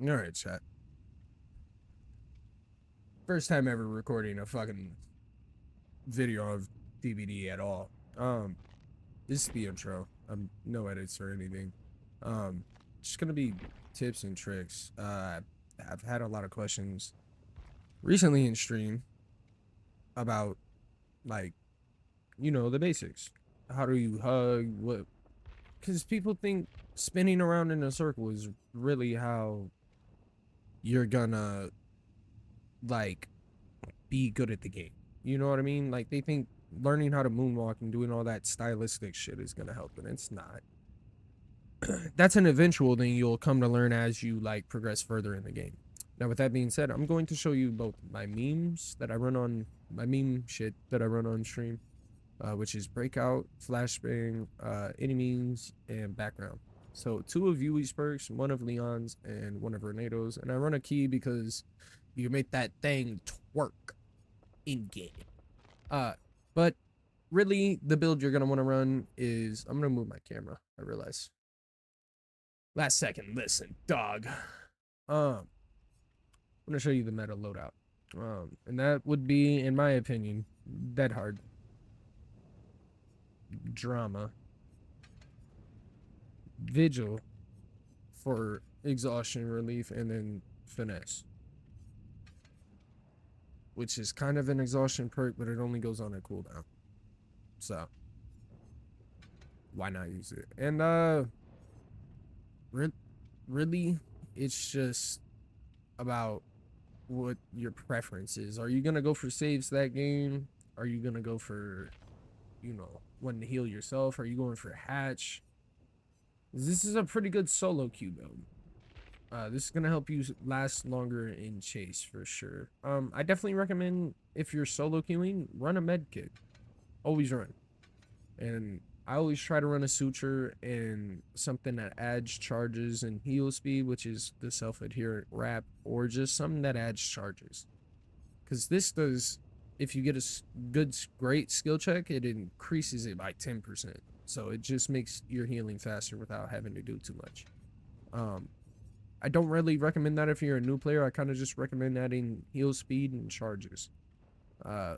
All right, chat. First time ever recording a fucking video of DVD at all. This is the intro. No edits or anything. Um, just gonna be tips and tricks. I've had a lot of questions recently in stream about like, the basics. How do you hug? What? Because people think spinning around in a circle is really how you're gonna like be good at the game. You know what I mean? Like they think learning how to moonwalk and doing all that stylistic shit is gonna help, and it's not. That's an eventual thing you'll come to learn as you like progress further in the game. Now, with that being said, I'm going to show you both my memes that I run on my meme shit that I run on stream, which is breakout, flashbang, enemies, and background. So two of Yui's perks, one of Leon's, and one of Renado's, and I run a key because you make that thing twerk in game. But really, the build you're gonna want to run is I'm gonna move my camera. I realize. Last second, listen, dog. I'm gonna show you the meta loadout. And that would be, in my opinion, dead hard, drama, vigil for exhaustion relief, and then finesse, which is kind of an exhaustion perk, but it only goes on a cooldown. So why not use it? And re- really, it's just about what your preference is. Are you gonna go for saves that game? Are you gonna go for, wanting to heal yourself? Are you going for hatch? This is a pretty good solo queue build. This is gonna help you last longer in chase for sure. I definitely recommend if you're solo queuing, run a med kit. Always run. And I always try to run a suture and something that adds charges and heal speed, which is the self-adherent wrap, or just something that adds charges. Because this does, if you get a great skill check, it increases it by 10%. So it just makes your healing faster without having to do too much. I don't really recommend that if you're a new player. I kind of just recommend adding heal speed and charges. Uh,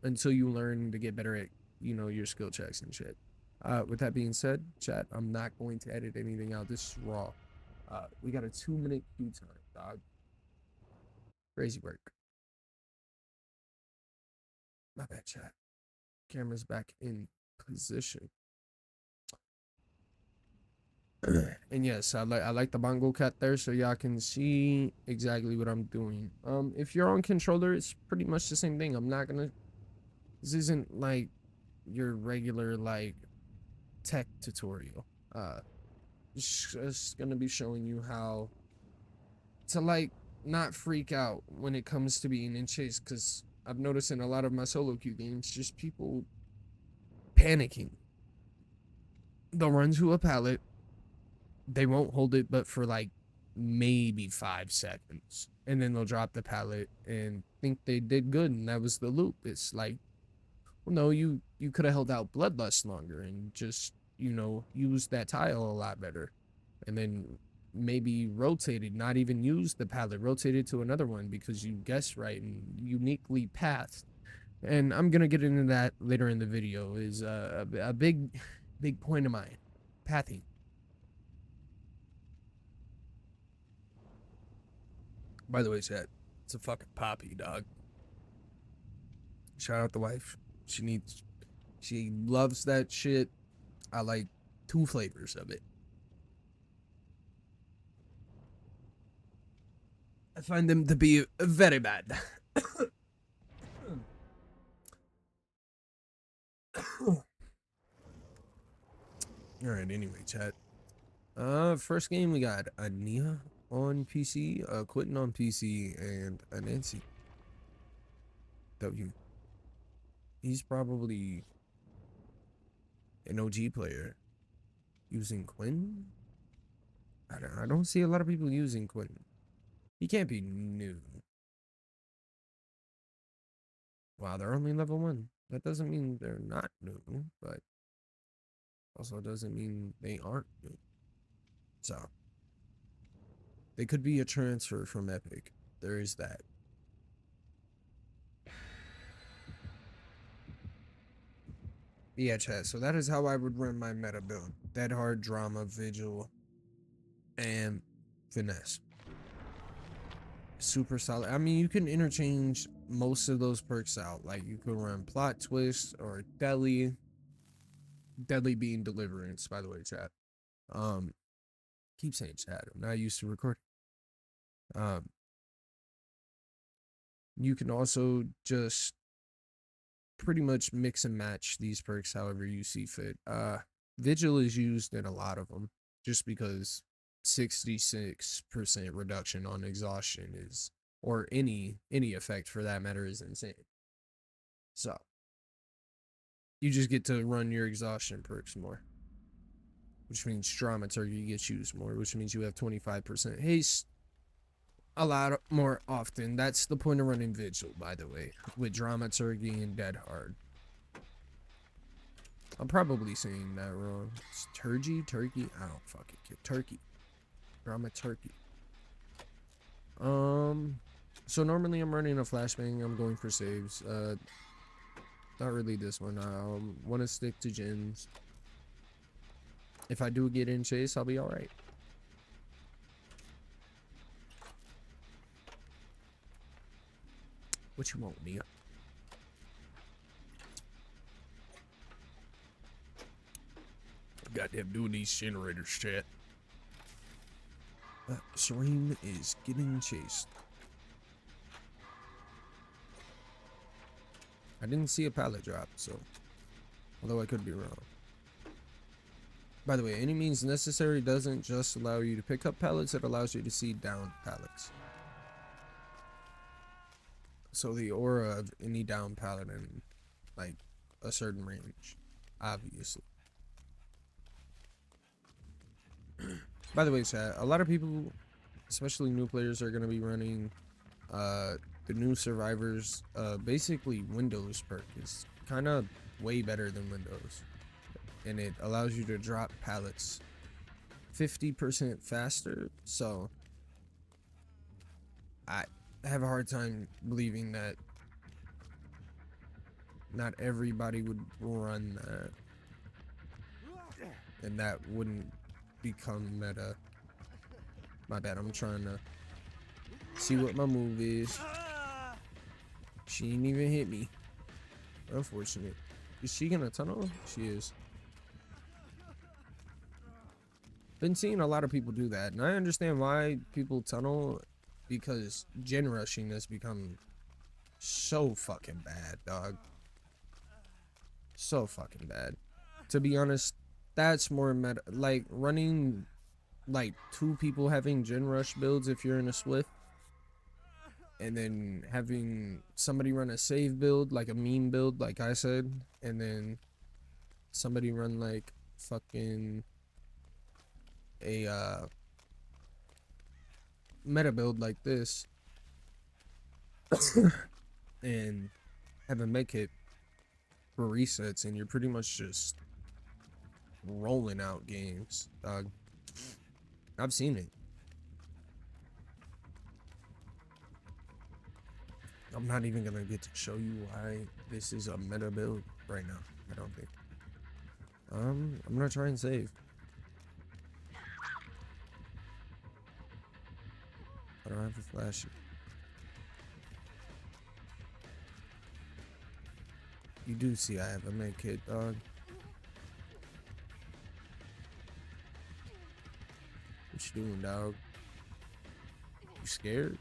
until you learn to get better at, your skill checks and shit. With that being said, chat, I'm not going to edit anything out. This is raw. We got a 2-minute queue time, dog. Crazy work. My bad, chat. Camera's back in position. And yes, I like the bongo cat there, so y'all can see exactly what I'm doing. If you're on controller, it's pretty much the same thing. I'm not gonna. This isn't like your regular like tech tutorial. It's just gonna be showing you how to like not freak out when it comes to being in chase, because I've noticed in a lot of my solo queue games, just people panicking. They'll run to a pallet, they won't hold it but for like maybe 5 seconds, and then they'll drop the pallet and think they did good and that was the loop. It's like, well, no, you could have held out bloodlust longer and just, used that tile a lot better, and then maybe rotated, not even used the pallet, rotated to another one because you guessed right and uniquely pathed. And I'm gonna get into that later in the video. Is a big point of mine, pathing. By the way, chat, it's a fucking poppy, dog. Shout out the wife. She loves that shit. I like 2 flavors of it. I find them to be very bad. All right. Anyway, chat. First game we got a Nia on PC, Quentin on PC, and a Nancy. W. He's probably an OG player using Quentin. I don't see a lot of people using Quentin. He can't be new. Wow, they're only level 1. That doesn't mean they're not new, but also doesn't mean they aren't new. So, They could be a transfer from Epic. There is that. Yeah, chat. So that is how I would run my meta build. Dead hard, drama, vigil, and finesse. Super solid. I mean, you can interchange most of those perks out. Like you could run plot twist or deadly. Deadly being deliverance, by the way, chat. Um, keep saying chat. I'm not used to recording. Um, you can also just pretty much mix and match these perks however you see fit. Vigil is used in a lot of them just because 66% reduction on exhaustion is, or any effect for that matter, is insane. So you just get to run your exhaustion perks more, which means dramaturgy gets used more, which means you have 25% haste a lot more often. That's the point of running vigil, by the way, with dramaturgy and dead hard. I'm probably saying that wrong. It's turkey? I don't fucking care. Turkey. Dramaturgy. So normally I'm running a flashbang. I'm going for saves. Not really this one. I want to stick to gens. If I do get in chase, I'll be all right. What you want, Mia? Goddamn doing these generators, chat. Serene is getting chased. I didn't see a pallet drop, so although I could be wrong. By the way, any means necessary doesn't just allow you to pick up pallets, it allows you to see down pallets. So the aura of any down pallet in like a certain range, obviously. By the way, chat, a lot of people, especially new players, are gonna be running the new survivors. Basically Windows perk is kind of way better than Windows, and it allows you to drop pallets 50% faster. So I have a hard time believing that not everybody would run that, and that wouldn't become meta. My bad, I'm trying to see what my move is. She ain't even hit me. Unfortunate. Is she gonna tunnel? She is. Been seeing a lot of people do that, and I understand why people tunnel, because gen rushing has become so fucking bad, dog. So fucking bad. To be honest, that's more meta. Like running like two people having gen rush builds if you're in a Swift, and then having somebody run a save build, like a meme build, like I said, and then somebody run like fucking a meta build like this and have a med kit for resets, and you're pretty much just rolling out games, dog. I've seen it. I'm not even gonna get to show you why this is a meta build right now. I don't think. I'm gonna try and save. I don't have a flash. You do see I have a med kit, dog. What you doing, dog? You scared?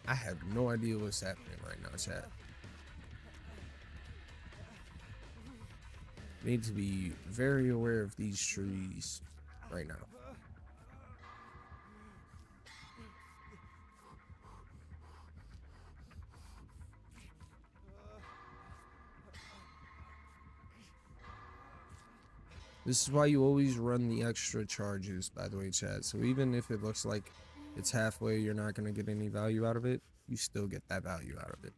I have no idea what's happening right now, chat. Need to be very aware of these trees right now. This is why you always run the extra charges, by the way, chat. So even if it looks like it's halfway, you're not going to get any value out of it, you still get that value out of it.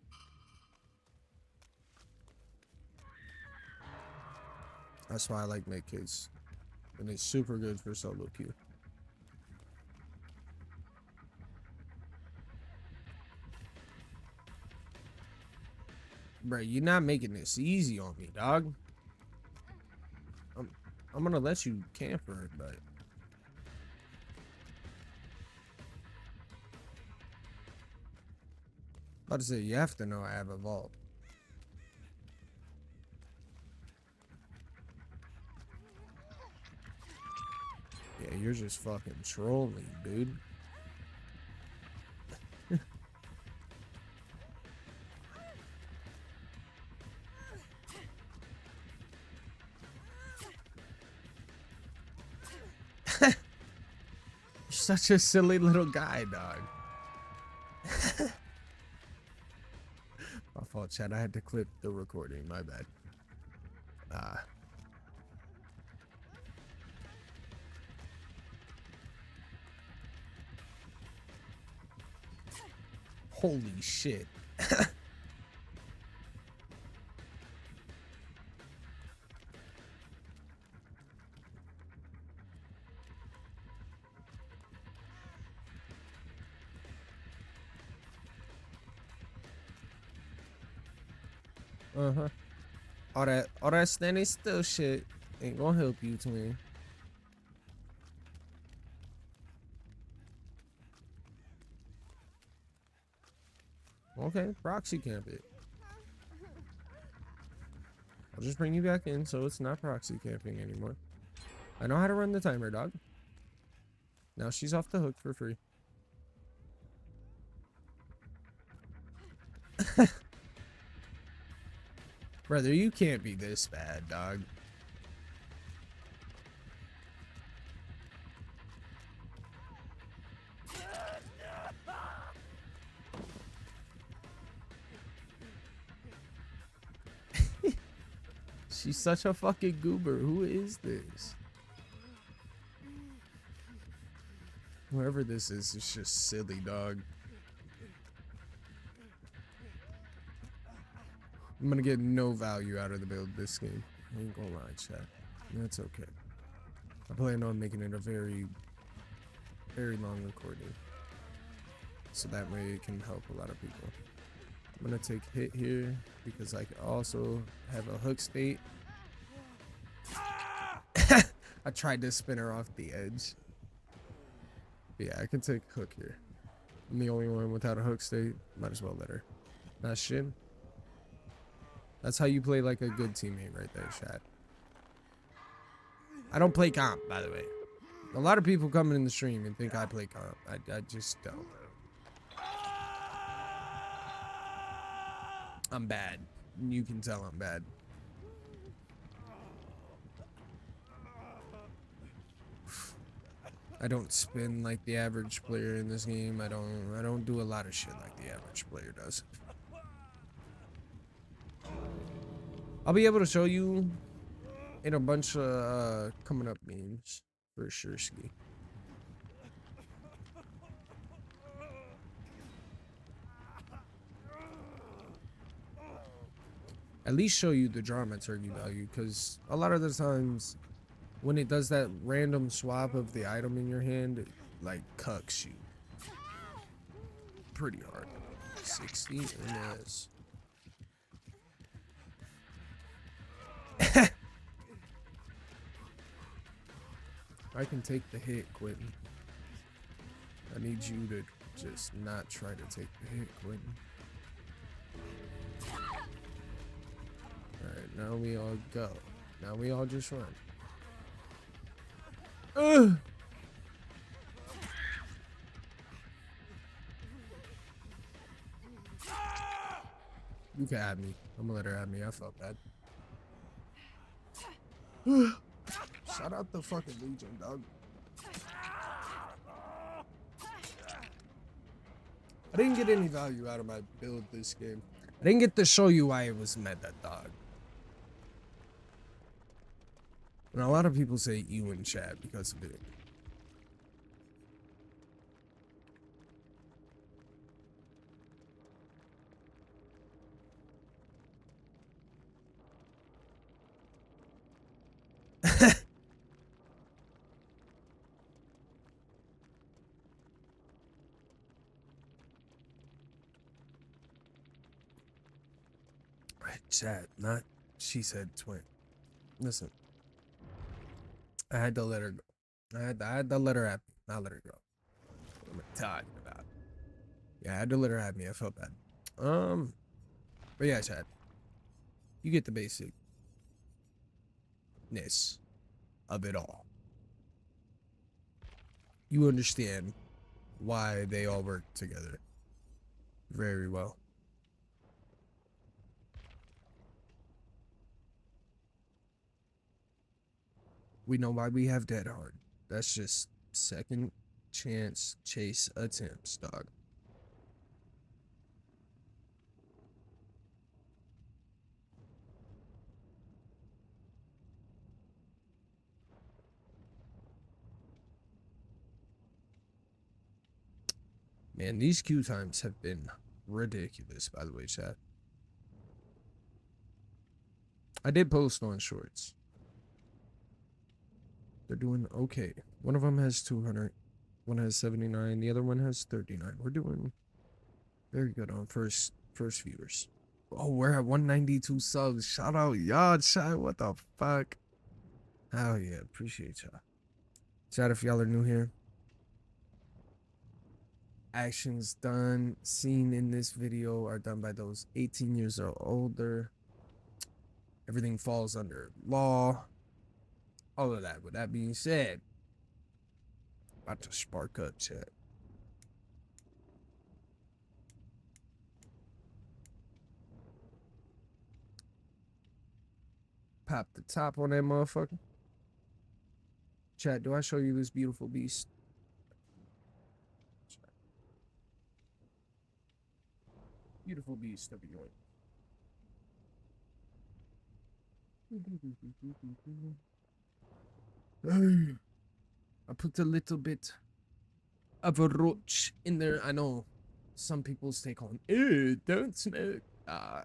That's why I like medkits. And it's super good for solo queue. Bro, you're not making this easy on me, dog. I'm gonna let you camper, but about to say you have to know I have a vault. Yeah, you're just fucking trolling, dude. You're such a silly little guy, dog. My fault, Chad. I had to clip the recording. My bad. Holy shit. Uh-huh. All that standing still shit ain't gonna help you, twin. Okay, proxy camp it. I'll just bring you back in so it's not proxy camping anymore. I know how to run the timer, dog. Now she's off the hook for free. Brother, you can't be this bad, dog. She's such a fucking goober. Who is this? Whoever this is just silly, dog. I'm gonna get no value out of the build this game. I ain't gonna lie, chat. That's okay. I plan on making it a very, very long recording. So that way it can help a lot of people. I'm gonna take hit here because I can also have a hook state. I tried to spin her off the edge. But yeah, I can take hook here. I'm the only one without a hook state. Might as well let her. That's shit. That's how you play like a good teammate right there, chat. I don't play comp, by the way. A lot of people come in the stream and think I play comp. I just don't. I'm bad. You can tell I'm bad. I don't spin like the average player in this game. I don't do a lot of shit like the average player does. I'll be able to show you in a bunch of coming up memes for sure, ski. At least show you the dramaturgy value, because a lot of the times when it does that random swap of the item in your hand, it like cucks you pretty hard. 60 MS. I can take the hit, Quentin. I need you to just not try to take the hit, Quentin. Alright, now we all go. Now we all just run. Ugh! You can have me. I'm gonna let her have me. I felt bad. Shout out the fucking Legion, dog. I didn't get any value out of my build this game. I didn't get to show you why it was meta, dog. And a lot of people say you in chat because of it. Chat, not she said twin. Listen, I had to let her go. I had to let her have me, not let her go. What am I talking about? Yeah, I had to let her have me. I felt bad. But yeah, Chad, you get the basicness of it all. You understand why they all work together very well. We know why we have Dead Hard. That's just second chance chase attempts, dog. Man, these queue times have been ridiculous, by the way, chat. I did post on shorts. They're doing okay. One of them has 200. One has 79. The other one has 39. We're doing very good on first viewers. Oh, we're at 192 subs. Shout out y'all, chat. What the fuck? Hell yeah, appreciate y'all. Chat, if y'all are new here. Actions done, seen in this video are done by those 18 years or older. Everything falls under law. All of that. With that being said, about to spark up, chat. Pop the top on that motherfucker. Chat, do I show you this beautiful beast? Beautiful beast of a joint. I put a little bit of a roach in there. I know some people's take on, ew, don't smoke. I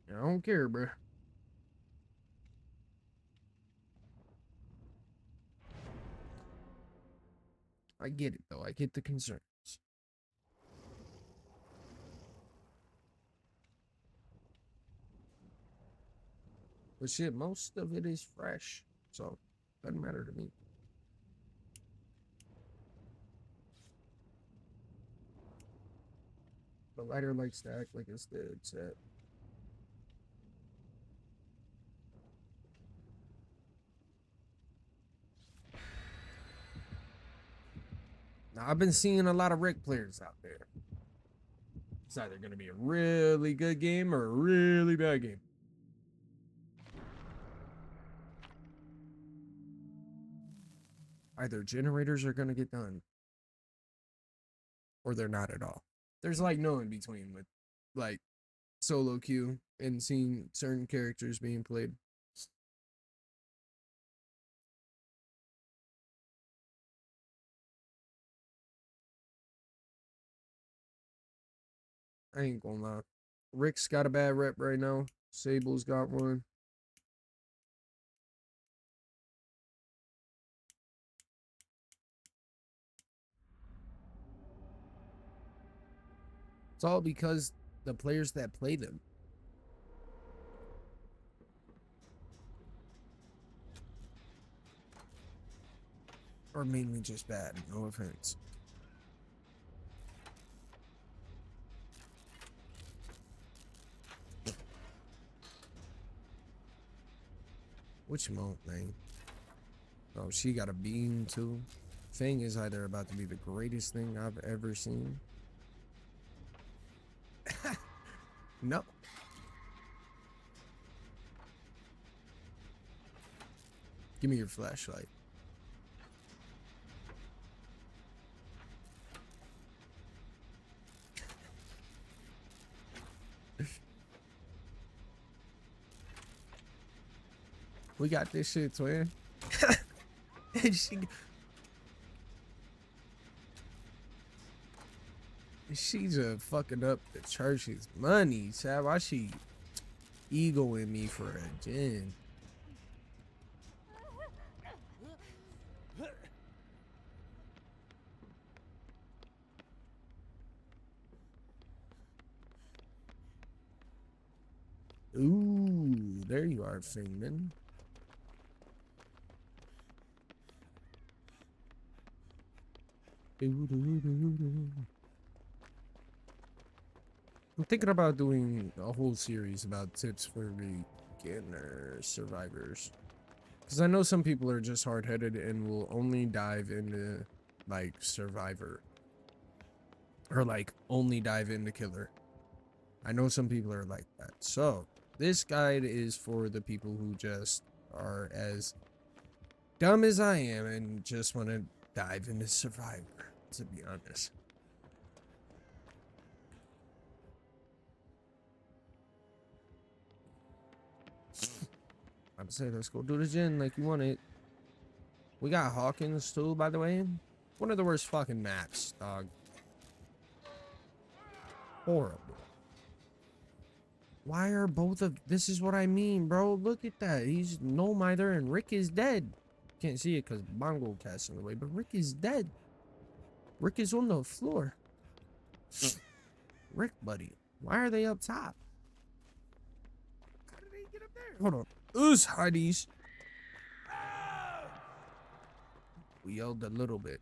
don't care, bro. I get it, though. I get the concerns. But shit, most of it is fresh. So, doesn't matter to me. The lighter likes to act like it's dead set. Now, I've been seeing a lot of Rick players out there. It's either going to be a really good game or a really bad game. Either generators are going to get done or they're not at all. There's like no in between with like solo queue and seeing certain characters being played. I ain't gonna lie. Rick's got a bad rep right now. Sable's got one. It's all because the players that play them are mainly just bad. No offense. Which month, man? Oh, she got a beam too. Thing is either about to be the greatest thing I've ever seen. No. Give me your flashlight. We got this shit, twin. She just fucking up the church's money, Chad. Why she egoing me for a gin? there you are, Fingman. I'm thinking about doing a whole series about tips for beginner survivors. Because I know some people are just hard-headed and will only dive into, like, survivor. Or, like, only dive into killer. I know some people are like that. So, this guide is for the people who just are as dumb as I am and just want to dive into survivor, to be honest. I'm saying let's go do the gym like you want it. We got Hawkins too, by the way. One of the worst fucking maps, dog. Horrible. Why are both of... This is what I mean, bro. Look at that. He's no mither and Rick is dead. Can't see it because Bongo Cat's in the way, but Rick is dead. Rick is on the floor. Rick, buddy. Why are they up top? How did they get up there? Hold on. Us, Heidi's. We yelled a little bit.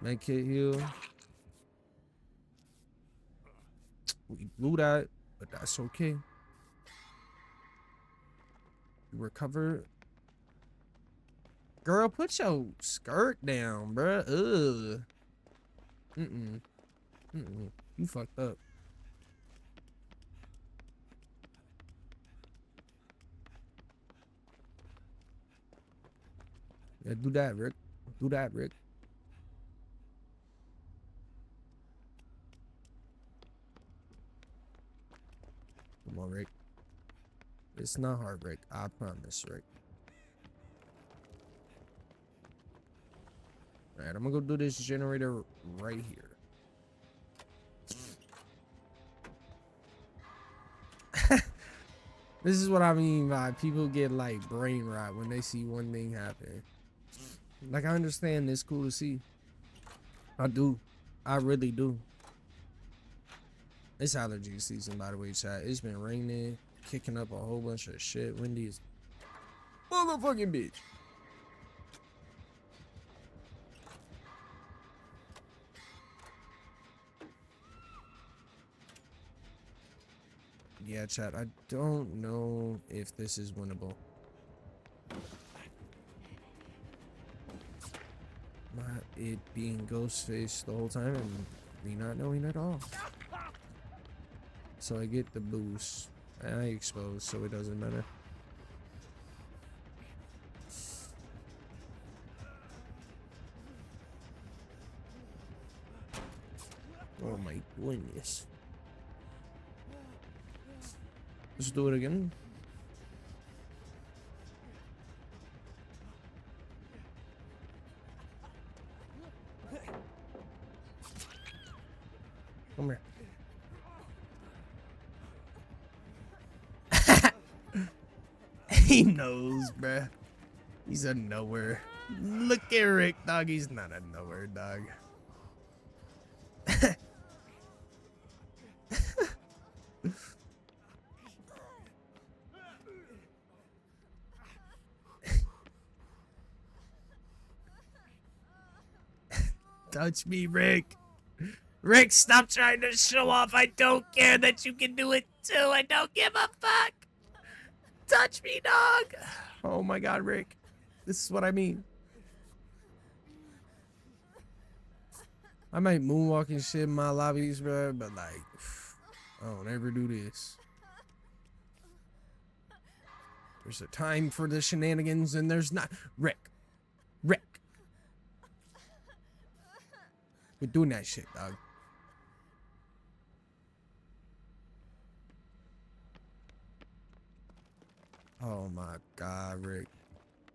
Make hit heal. We blew that, but that's okay. Recover. Girl, put your skirt down, bruh. Ugh. You fucked up. Yeah, do that, Rick. Do that, Rick. Come on, Rick. It's not hard, Rick. I promise, Rick. Alright, I'm gonna go do this generator right here. This is what I mean by people get like brain rot when they see one thing happen. Like, I understand it's cool to see. I do. I really do. It's allergy season, by the way, chat. It's been raining, kicking up a whole bunch of shit. Windy is motherfucking bitch. Yeah, chat, I don't know if this is winnable. Not it being Ghostface the whole time and me not knowing at all. So I get the boost. I expose, so it doesn't matter. Oh my goodness. Let's do it again. Come here. He knows, bruh. He's a nowhere. Look at Rick, dog. He's not a nowhere, dog. Touch me, Rick. Rick, stop trying to show off. I don't care that you can do it too. I don't give a fuck. Touch me, dog. Oh my god, Rick. This is what I mean. I might moonwalk and shit in my lobbies, bro, but like, I don't ever do this. There's a time for the shenanigans and there's not. Rick. Rick. We're doing that shit, dog. Oh my god, Rick.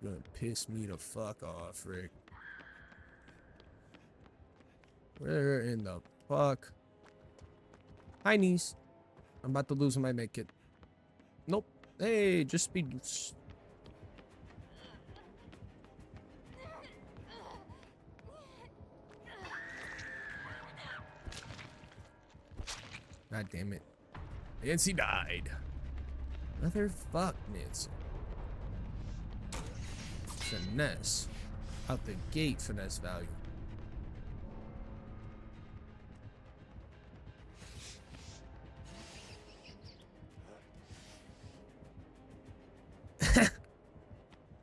You're gonna piss me the fuck off, Rick. Where in the fuck? Hi, niece. I'm about to lose my medkit. Nope. Hey, just speed. God damn it. Nancy died. Motherfuck Nancy. Finesse. Out the gate, finesse value.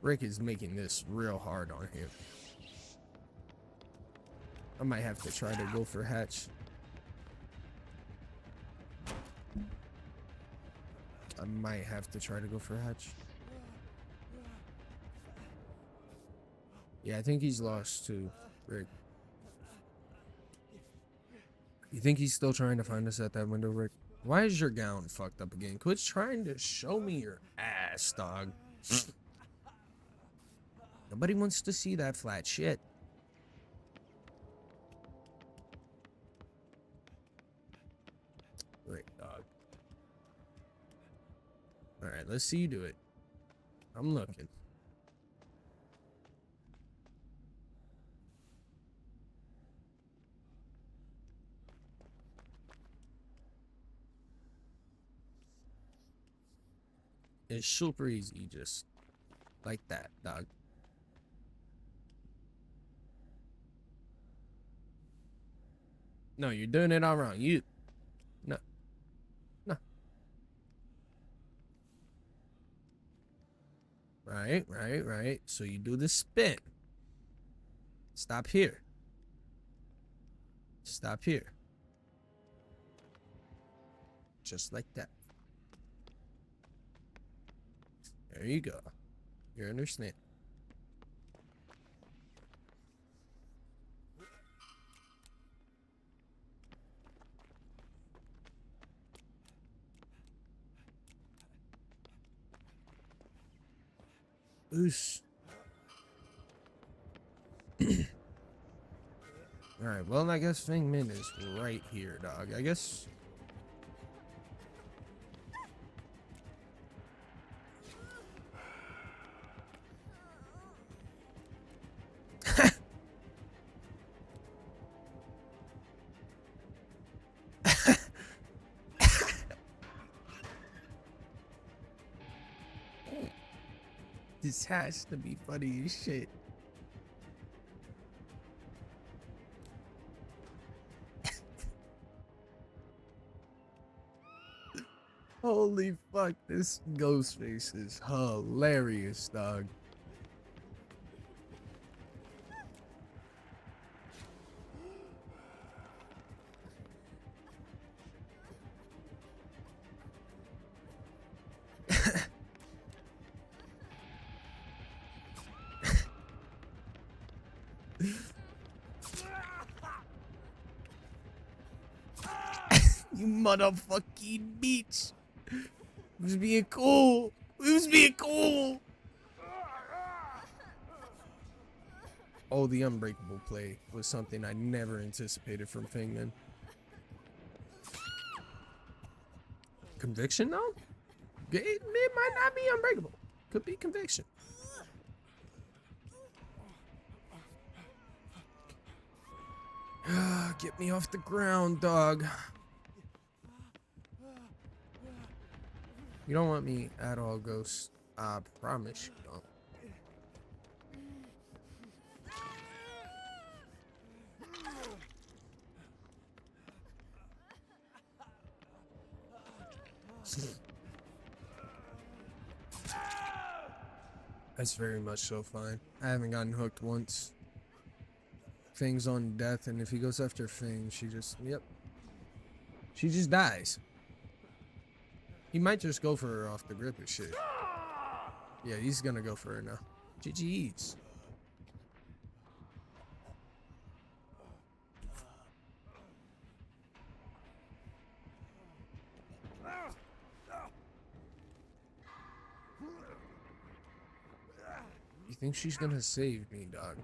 Rick is making this real hard on him. I might have to try to go for hatch. I might have to try to go for hatch. Yeah, I think he's lost too, Rick. You think he's still trying to find us at that window, Rick? Why is your gown fucked up again? Quit trying to show me your ass, dog. Nobody wants to see that flat shit. Rick, dog. Alright, let's see you do it. I'm looking. It's super easy, just like that, dog. No, you're doing it all wrong. You, no, no. Right. So you do the spin. Stop here. Stop here. Just like that. There you go. You understand. Oosh. Alright, well, I guess Feng Min is right here, dog. I guess. This has to be funny as shit. Holy fuck, this ghost face is hilarious, dog. You motherfucking bitch. It was being cool. It was being cool. Oh, the unbreakable play was something I never anticipated from Feng Min. Conviction, though? It might not be unbreakable. Could be conviction. Get me off the ground, dog. You don't want me at all, Ghost. I promise you don't. That's very much so fine. I haven't gotten hooked once. Fing's on death, and if he goes after Fing, she just, yep. She just dies. He might just go for her off the grip and shit. Yeah, he's gonna go for her now. GG's. You think she's gonna save me, dog?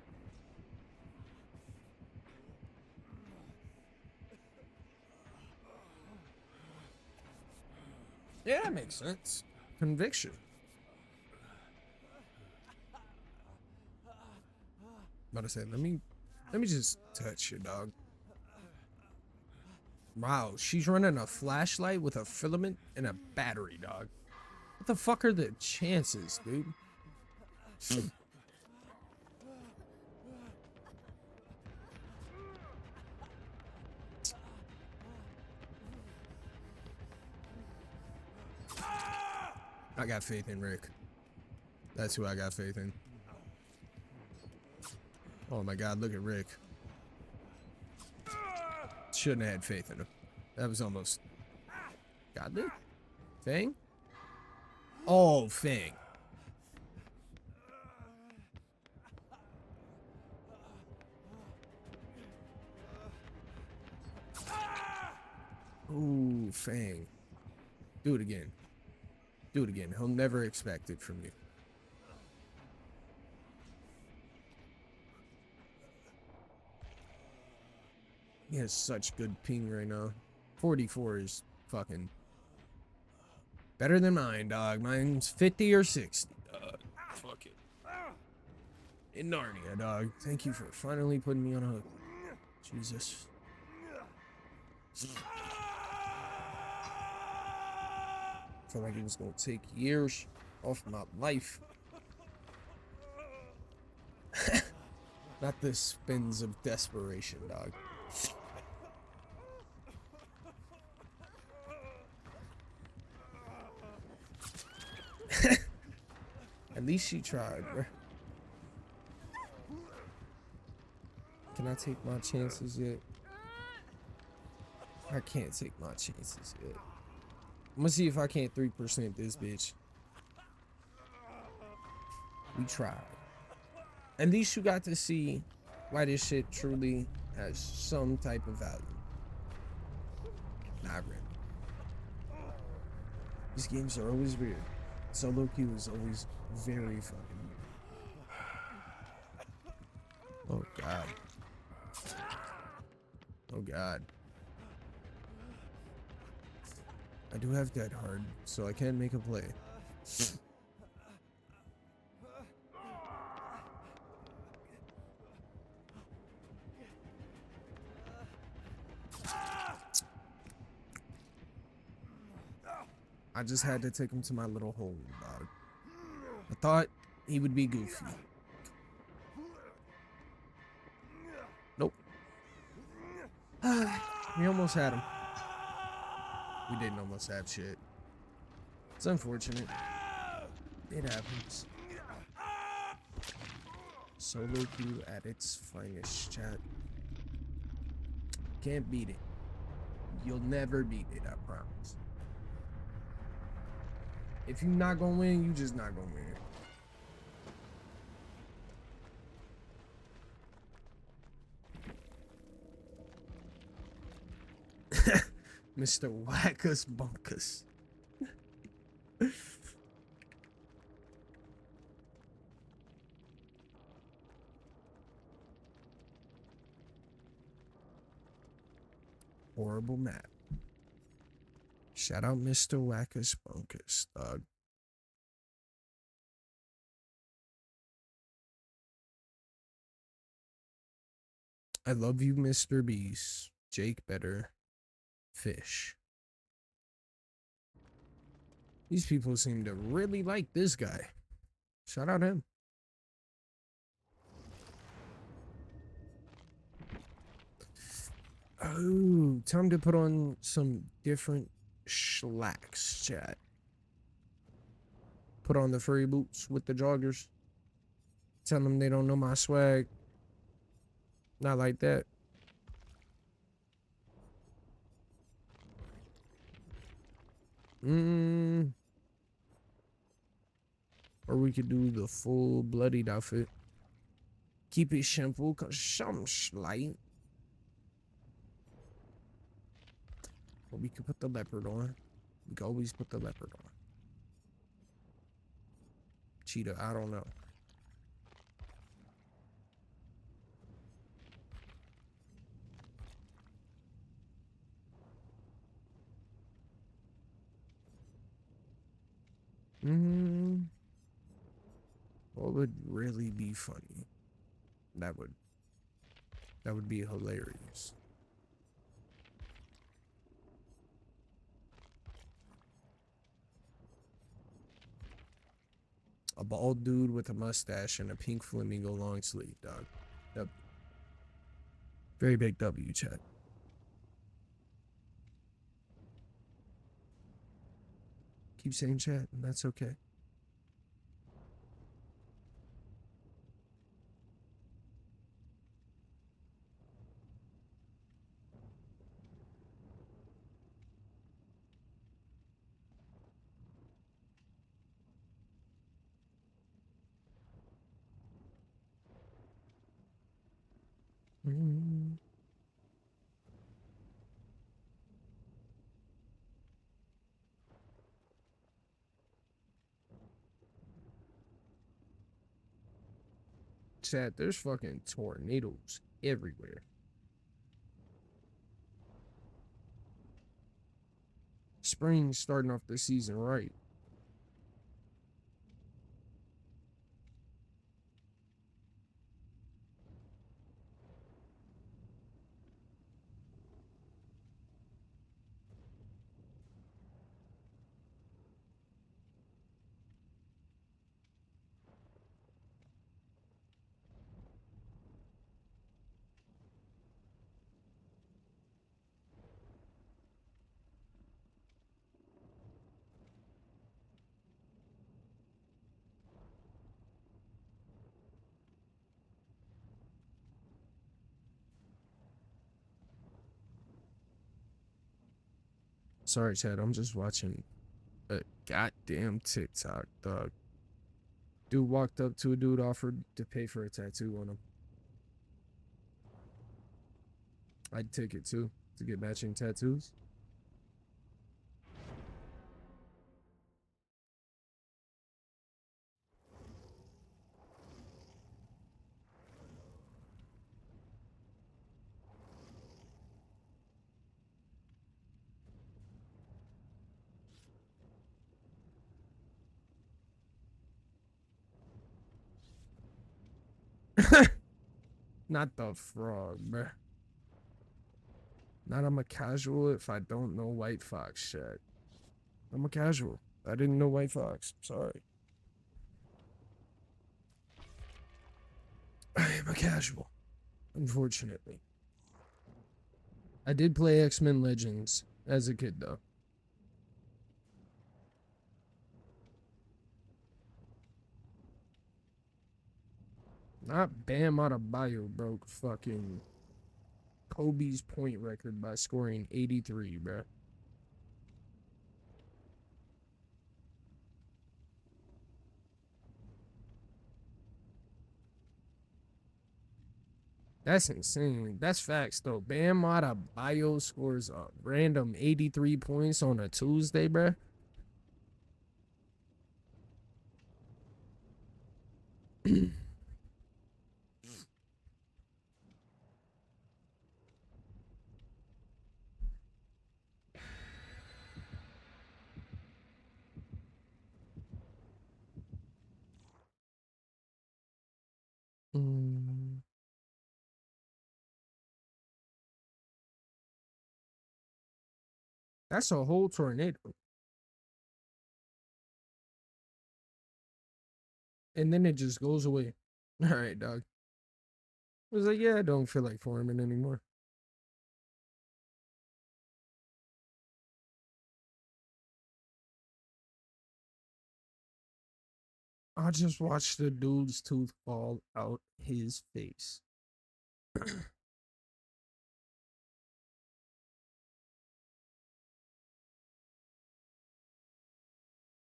Yeah, that makes sense. Conviction. About to say, let me just touch you, dog. Wow, she's running a flashlight with a filament and a battery, dog. What the fuck are the chances, dude? I got faith in Rick. That's who I got faith in. Oh my god, look at Rick. Shouldn't have had faith in him. That was almost godly. Fang? Oh, Fang. Ooh, Fang. Do it again. Do it again. He'll never expect it from you. He has such good ping right now. 44 is fucking better than mine, dog. Mine's 50 or 60, dog. Fuck it. In Narnia, dog. Thank you for finally putting me on a hook. Jesus. I felt like it was gonna take years off my life. Not the spins of desperation, dog. At least she tried, bro. Can I take my chances yet? I can't take my chances yet. I'm gonna see if I can't 3% this bitch. We tried. At least you got to see why this shit truly has some type of value. Not really. These games are always weird. Solo queue is always very fucking weird. Oh god. Oh god. I do have Dead Hard, so I can make a play. I just had to take him to my little hole, dog. I thought he would be goofy. Nope. We almost had him. We didn't almost have shit. It's unfortunate. It happens. Solo queue at its finest, chat. Can't beat it. You'll never beat it, I promise. If you're not gonna win, you just not gonna win. Mr. Wackus Bunkus. Horrible map. Shout out Mr. Wackus Bunkus, dog. I love you, Mr. Beast. Jake Better. Fish. These people seem to really like this guy. Shout out him. Oh, time to put on some different slacks, chat. Put on the furry boots with the joggers. Tell them they don't know my swag. Not like that. Or we could do the full bloodied outfit. Keep it simple, cause some slight. Or we could put the leopard on. We could always put the leopard on. Cheetah, I don't know. What would really be funny? That would be hilarious. A bald dude with a mustache and a pink flamingo long sleeve, dog. Yep. Very big W, chat. Keep saying chat, and that's okay. Mm. Chat, there's fucking tornadoes everywhere. Spring's starting off the season right. Sorry, chat, I'm just watching a goddamn TikTok, dog. Dude walked up to a dude, offered to pay for a tattoo on him. I'd take it too, to get matching tattoos. Not the frog, bruh. Not I'm a casual if I don't know White Fox shit. I'm a casual. I didn't know White Fox. Sorry. I am a casual. Unfortunately. I did play X-Men Legends as a kid though. Not Bam Adebayo broke fucking Kobe's point record by scoring 83, bruh. That's insane. That's facts though. Bam Adebayo scores a random 83 points on a Tuesday, bruh. Mm, that's a whole tornado. And then it just goes away. All right, dog. I was like, yeah, I don't feel like farming anymore. I just watched the dude's tooth fall out his face.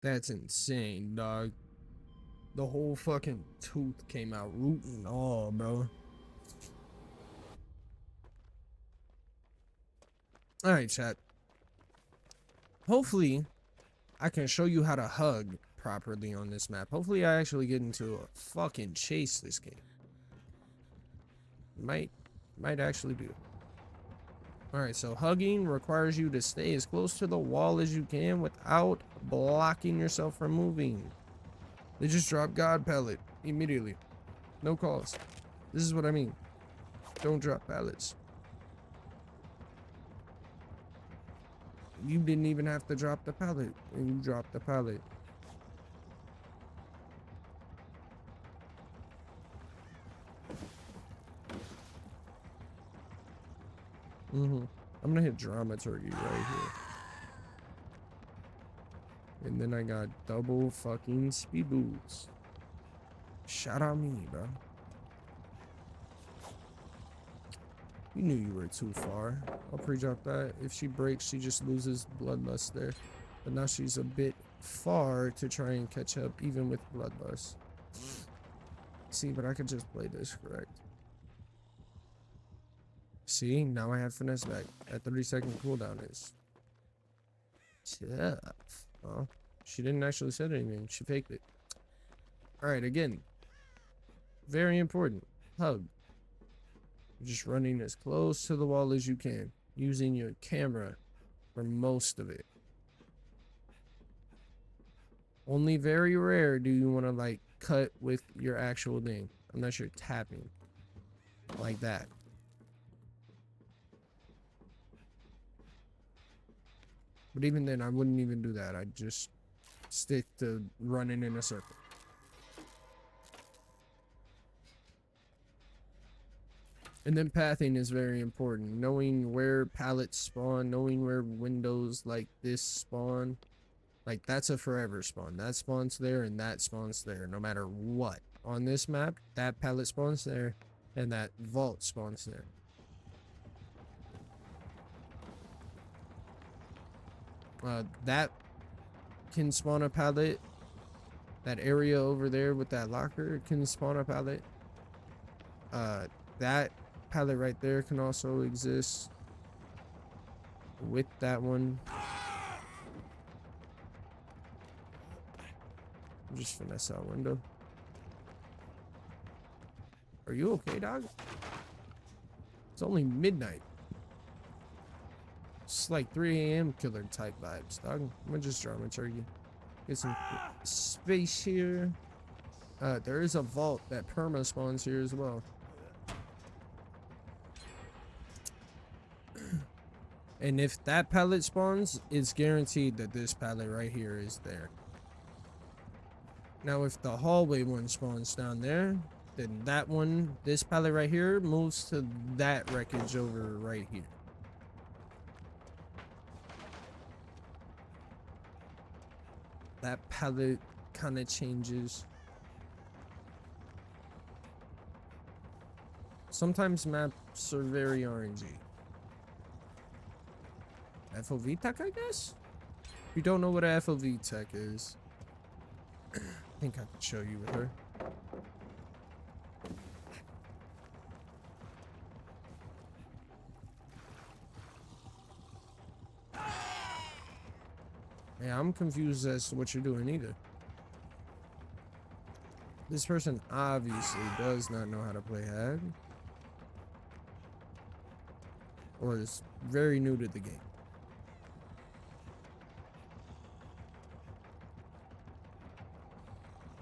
That's insane, dog. The whole fucking tooth came out, root and all, bro. All right, chat. Hopefully, I can show you how to hug properly on this map. Hopefully, I actually get into a fucking chase this game. Might actually do. Alright, so hugging requires you to stay as close to the wall as you can without blocking yourself from moving. They just drop God pallet immediately. No calls. This is what I mean. Don't drop pallets. You didn't even have to drop the pallet, and you dropped the pallet. I'm gonna hit dramaturgy right here. And then I got double fucking speed boots. Shout out me, bro. You knew you were too far. I'll pre-drop that. If she breaks, she just loses bloodlust there. But now she's a bit far to try and catch up, even with bloodlust. See, but I could just play this correct. See, now I have finesse back. That 30-second cooldown is tough. Oh, she didn't actually say anything. She faked it. Alright, again. Very important. Hug. You're just running as close to the wall as you can. Using your camera for most of it. Only very rare do you want to like cut with your actual thing. Unless you're tapping. Like that. But even then, I wouldn't even do that. I'd just stick to running in a circle. And then pathing is very important. Knowing where pallets spawn, knowing where windows like this spawn. Like, that's a forever spawn. That spawns there and that spawns there, no matter what. On this map, that pallet spawns there and that vault spawns there. That can spawn a pallet. That area over there with that locker can spawn a pallet. That pallet right there can also exist with that one. Just finesse that window. Are you okay, dog? It's only midnight. It's like 3 a.m. killer type vibes, dog. I'm gonna just dramaturgy. Get some space here. There is a vault that perma spawns here as well. And if that pallet spawns, it's guaranteed that this pallet right here is there. Now, if the hallway one spawns down there, then that one, this pallet right here, moves to that wreckage over right here. That palette kind of changes. Sometimes maps are very RNG. FOV tech, I guess? If you don't know what a FOV tech is, I think I could show you with her. Yeah, I'm confused as to what you're doing either. This person obviously does not know how to play Hag. Or is very new to the game.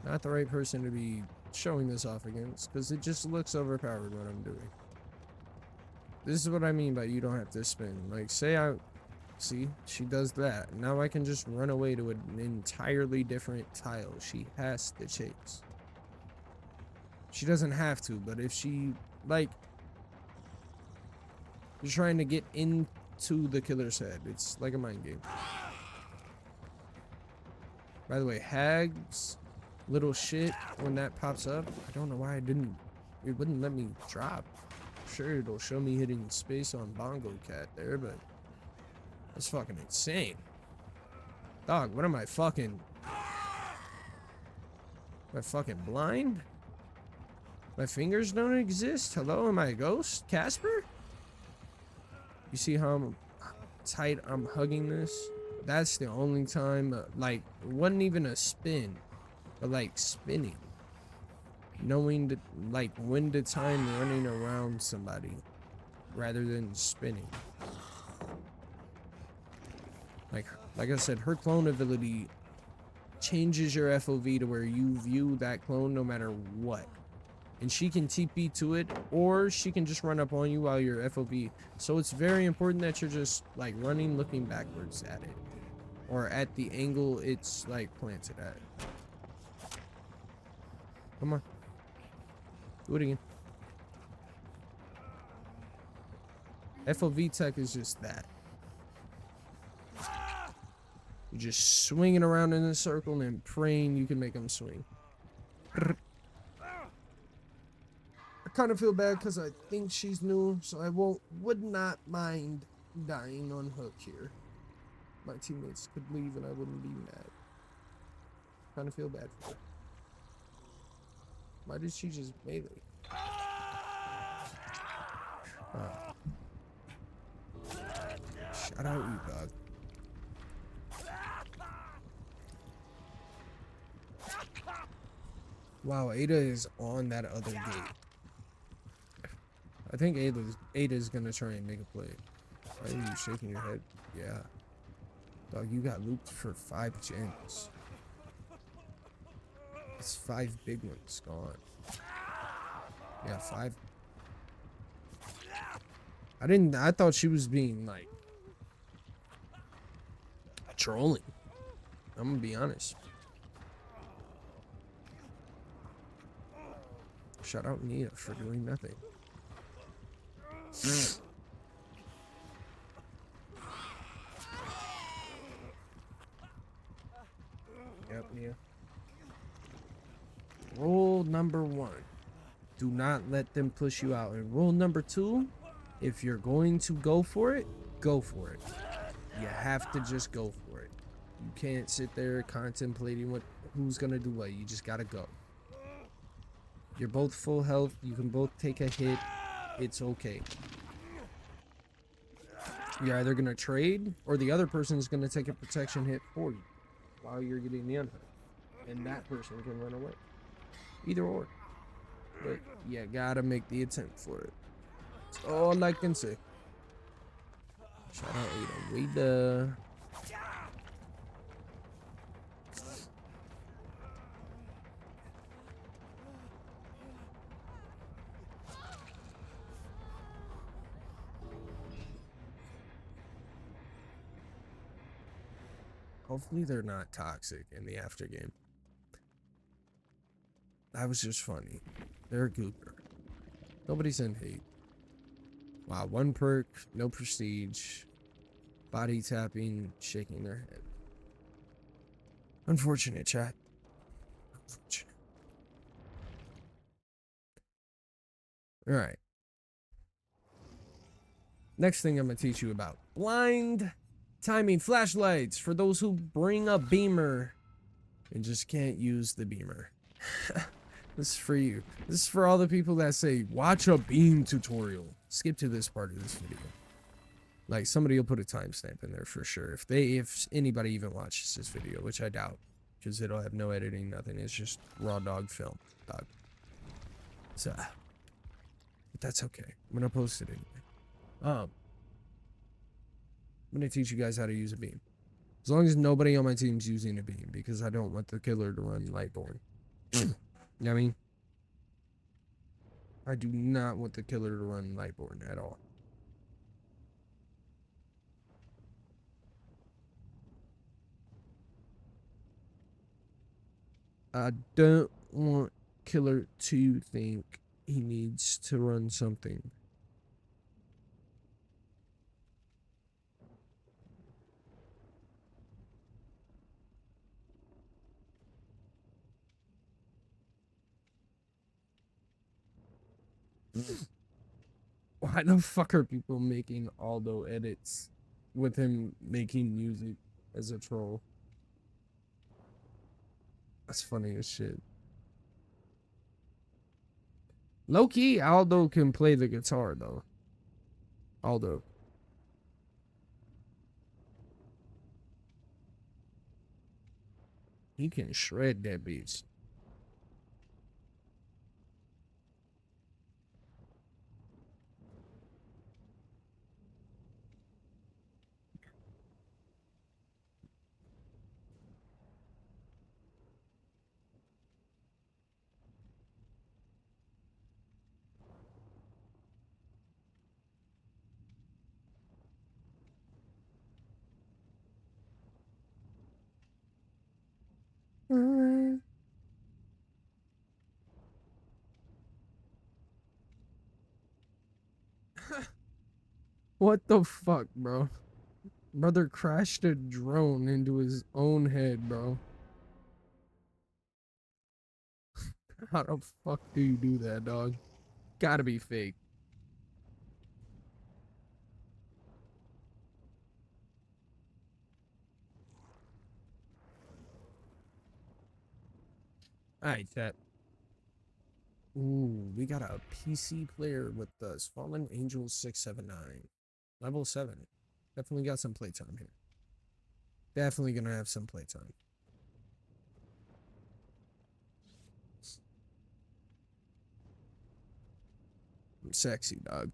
Not the right person to be showing this off against, because it just looks overpowered what I'm doing. This is what I mean by you don't have to spin. Like, say I... See? She does that. Now I can just run away to an entirely different tile. She has to chase. She doesn't have to, but if she, like... You're trying to get into the killer's head. It's like a mind game. By the way, Hag's little shit, when that pops up, I don't know why it wouldn't let me drop. Sure, it'll show me hitting space on Bongo Cat there, but that's fucking insane. Dog, what am I fucking... Am I fucking blind? My fingers don't exist? Hello, am I a ghost? Casper? You see how tight I'm hugging this? That's the only time, like, it wasn't even a spin, but like spinning. Knowing that, like, when to time running around somebody rather than spinning. Like I said, her clone ability changes your FOV to where you view that clone no matter what. And she can TP to it, or she can just run up on you while you're FOV. So it's very important that you're just, like, running, looking backwards at it. Or at the angle it's, like, planted at. Come on. Do it again. FOV tech is just that. You're just swinging around in a circle and praying you can make them swing. I kind of feel bad because I think she's new, so I would not mind dying on hook here. My teammates could leave and I wouldn't be mad. Kind of feel bad for her. Why did she just melee? Shout out you, dog. Wow, Ada is on that other gate. I think Ada's gonna try and make a play. Why are you shaking your head? Yeah. Dog, you got looped for 5 gens. It's 5 big ones gone. Yeah, 5. I thought she was being like trolling. I'm gonna be honest. Shout out Nia for doing nothing. Yep, Nia. Rule number 1. Do not let them push you out. And rule number 2, if you're going to go for it, go for it. You have to just go for it. You can't sit there contemplating who's gonna do what. You just gotta go. You're both full health. You can both take a hit. It's okay. You're either gonna trade or the other person is gonna take a protection hit for you while you're getting the unhurt. And that person can run away. Either or. But you gotta make the attempt for it. That's all I can say. Shout out Ada. Hopefully they're not toxic in the after game. That was just funny. They're a goober. Nobody's in hate. Wow, 1 perk, no prestige. Body tapping, shaking their head. Unfortunate, chat. Unfortunate. Alright. Next thing I'm going to teach you about. Blind timing flashlights for those who bring a beamer and just can't use the beamer. This is for you. This is for all the people that say, watch a beam tutorial. Skip to this part of this video. Like, somebody will put a timestamp in there for sure. If anybody even watches this video, which I doubt. Because it'll have no editing, nothing. It's just raw dog film. Dog. So, but that's okay. I'm going to post it anyway. I'm going to teach you guys how to use a beam. As long as nobody on my team's using a beam, because I don't want the killer to run Lightborn. You know what I mean? I do not want the killer to run Lightborn at all. I don't want killer to think he needs to run something. Why the fuck are people making Aldo edits with him making music as a troll? That's funny as shit. Low-key, Aldo can play the guitar, though. Aldo. He can shred that bitch. What the fuck, bro? Brother crashed a drone into his own head, bro. How the fuck do you do that, dog? Gotta be fake. Alright, chat. Ooh, we got a PC player with us. Fallen Angel 679. Level 7. Definitely got some playtime here. Definitely gonna have some playtime. I'm sexy, dog.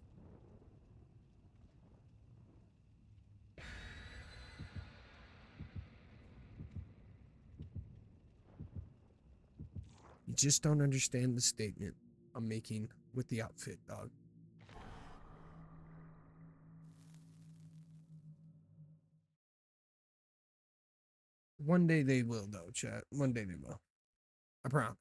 You just don't understand the statement I'm making with the outfit, dog. One day they will, though, chat. One day they will. I promise.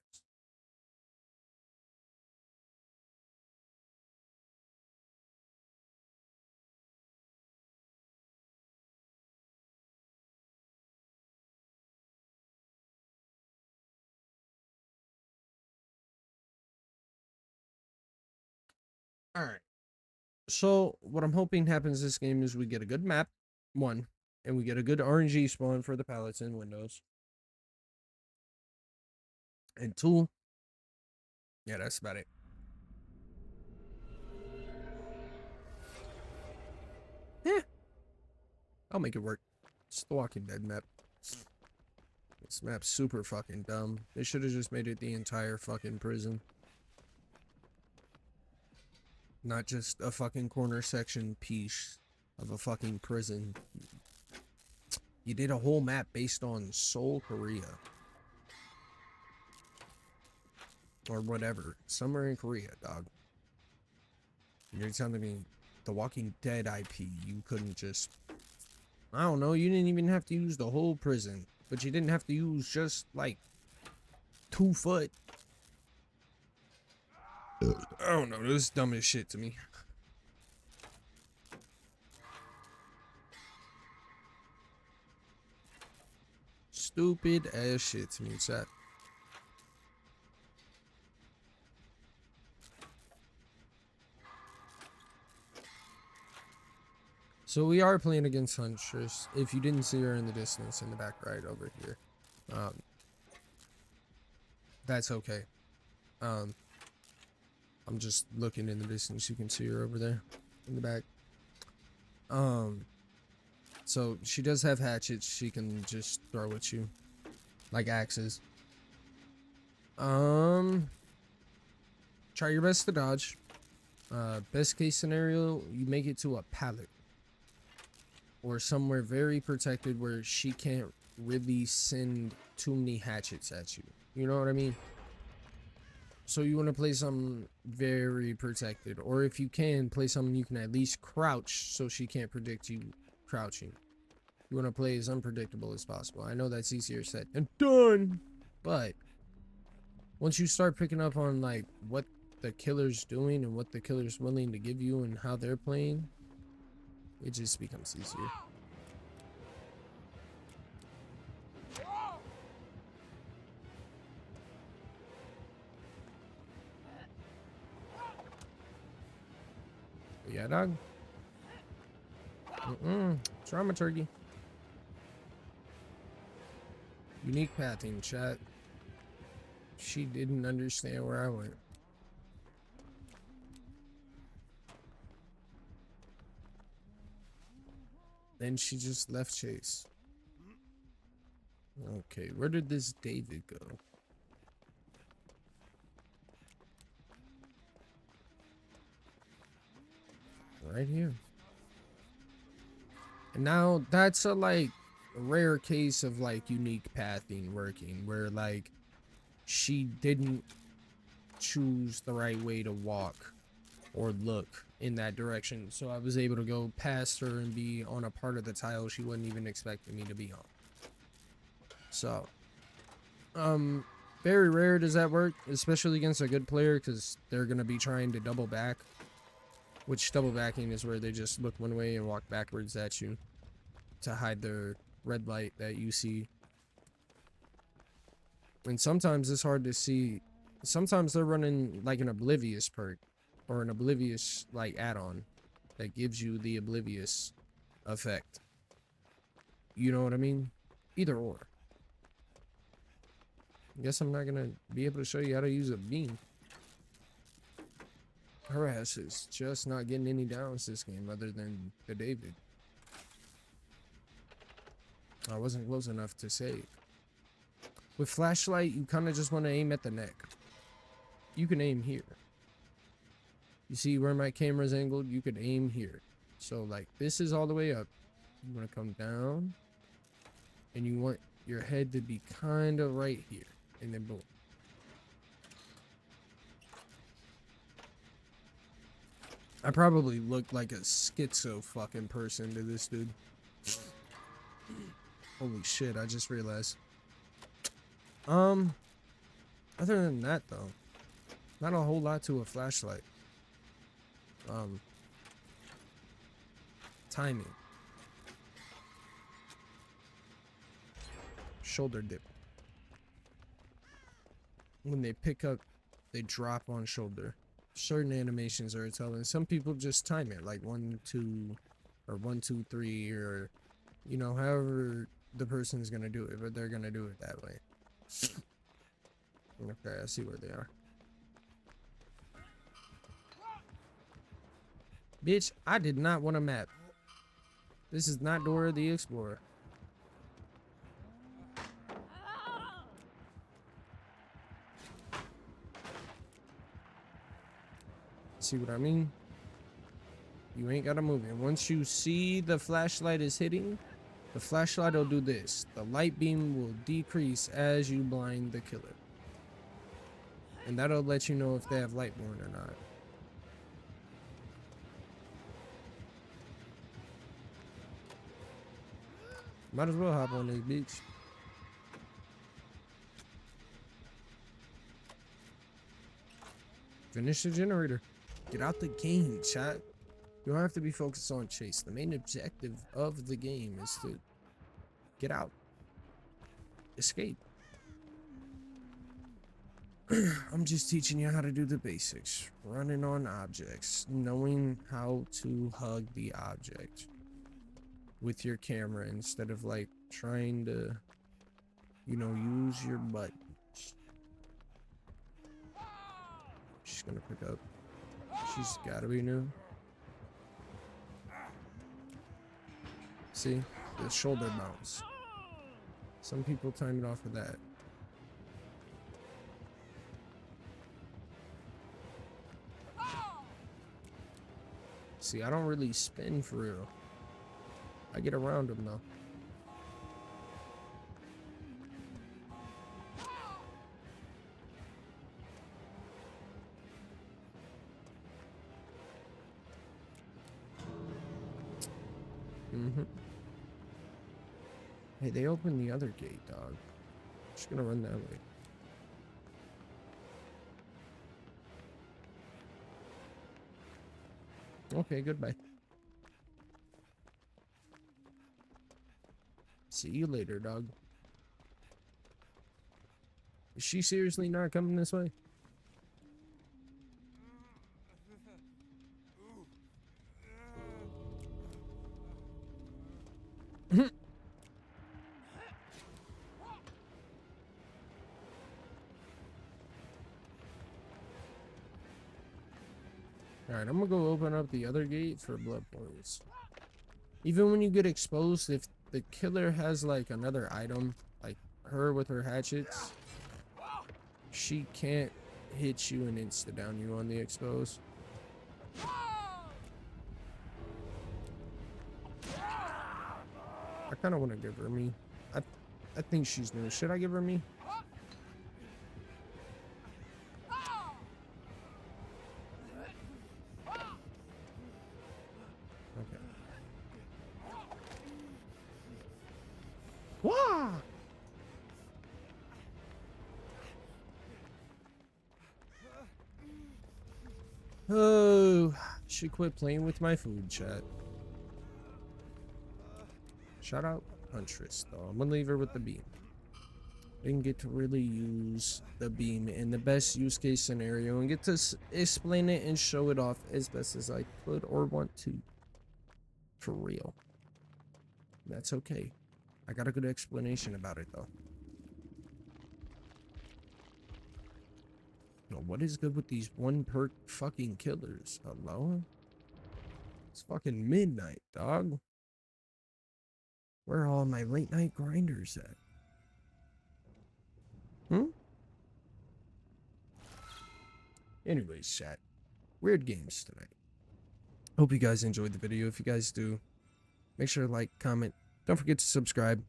Alright. So, what I'm hoping happens this game is we get a good map, one, and we get a good RNG spawn for the pallets and windows. And two, yeah, that's about it. Yeah, I'll make it work. It's the Walking Dead map. This map's super fucking dumb. They should have just made it the entire fucking prison. Not just a fucking corner section piece of a fucking prison. You did a whole map based on Seoul, Korea. Or whatever. Somewhere in Korea, dog. You're telling me the Walking Dead IP, you couldn't just... I don't know, you didn't even have to use the whole prison. But you didn't have to use just, like, 2 foot. I don't know, this is dumb as shit to me. Stupid ass shit to me, chat. So we are playing against Huntress. If you didn't see her in the distance in the back right over here. That's okay. I'm just looking in the distance. You can see her over there in the back. So she does have hatchets she can just throw at you. Like axes. Try your best to dodge. Best case scenario, you make it to a pallet. Or somewhere very protected where she can't really send too many hatchets at you. You know what I mean? So you want to play something very protected. Or if you can, play something you can at least crouch so she can't predict you crouching. You want to play as unpredictable as possible. I know that's easier said than done. But once you start picking up on like what the killer's doing and what the killer's willing to give you and how they're playing, it just becomes easier. Yeah, dog. Dramaturgy. Unique pathing, chat. She didn't understand where I went. Then she just left Chase. Okay, where did this David go? Right here. And now that's a like rare case of like unique pathing working where like she didn't choose the right way to walk or look in that direction, so I was able to go past her and be on a part of the tile she wasn't even expecting me to be on. So very rare does that work, especially against a good player, because they're gonna be trying to double back. Which double backing is where they just look one way and walk backwards at you to hide their red light that you see. And sometimes it's hard to see. Sometimes they're running like an oblivious perk or an oblivious like add-on that gives you the oblivious effect. You know what I mean? Either or. I guess I'm not gonna be able to show you how to use a beam. Her ass is just not getting any downs this game other than the David. I wasn't close enough to save. With flashlight, you kind of just want to aim at the neck. You can aim here. You see where my camera's angled? You could aim here. So like this is all the way up. You want to come down. And you want your head to be kind of right here. And then boom. I probably look like a schizo fucking person to this dude. Holy shit, I just realized. Other than that though, not a whole lot to a flashlight. Timing. Shoulder dip. When they pick up, they drop on shoulder. Certain animations are telling. Some people just time it like 1, 2, or 1, 2, 3, or you know, however the person's gonna do it, but they're gonna do it that way. Okay, I see where they are. Bitch, I did not want a map. This is not Dora the Explorer. See what I mean? You ain't gotta move it. Once you see the flashlight is hitting, the flashlight will do this. The light beam will decrease as you blind the killer. And that'll let you know if they have Lightborn or not. Might as well hop on this bitch. Finish the generator. Get out the game, chat. You don't have to be focused on chase. The main objective of the game is to get out. Escape. I'm just teaching you how to do the basics. Running on objects. Knowing how to hug the object with your camera instead of like trying to, you know, use your buttons. She's gonna pick up. She's gotta be new. See? The shoulder bounce. Some people time it off of that. See, I don't really spin for real. I get around them though. Hey, they opened the other gate, dog. Just gonna run that way. Okay, goodbye. See you later, dog. Is she seriously not coming this way? Alright, I'm gonna go open up the other gate for blood points. Even when you get exposed, if the killer has like another item, like her with her hatchets, she can't hit you and insta down you on the exposed. I kind of want to give her me. I think she's new. Should I give her me? Okay. Wah! Oh, Should quit playing with my food, chat. Shout out Huntress, though. I'm gonna leave her with the beam. Didn't get to really use the beam in the best use case scenario and get to explain it and show it off as best as I could or want to. For real. That's okay. I got a good explanation about it, though. No, what is good with these one perk fucking killers? Hello? It's fucking midnight, dog. Where are all my late night grinders at? Hmm? Anyways, chat. Weird games tonight. Hope you guys enjoyed the video. If you guys do, make sure to like, comment. Don't forget to subscribe.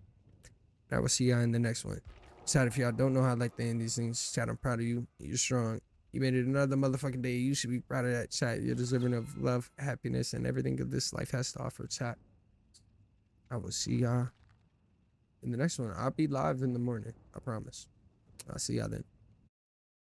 I will see y'all in the next one. Chat, if y'all don't know how I like to end these things, chat, I'm proud of you. You're strong. You made it another motherfucking day. You should be proud of that, chat. You're deserving of love, happiness, and everything that this life has to offer, chat. I will see y'all in the next one. I'll be live in the morning. I promise. I'll see y'all then.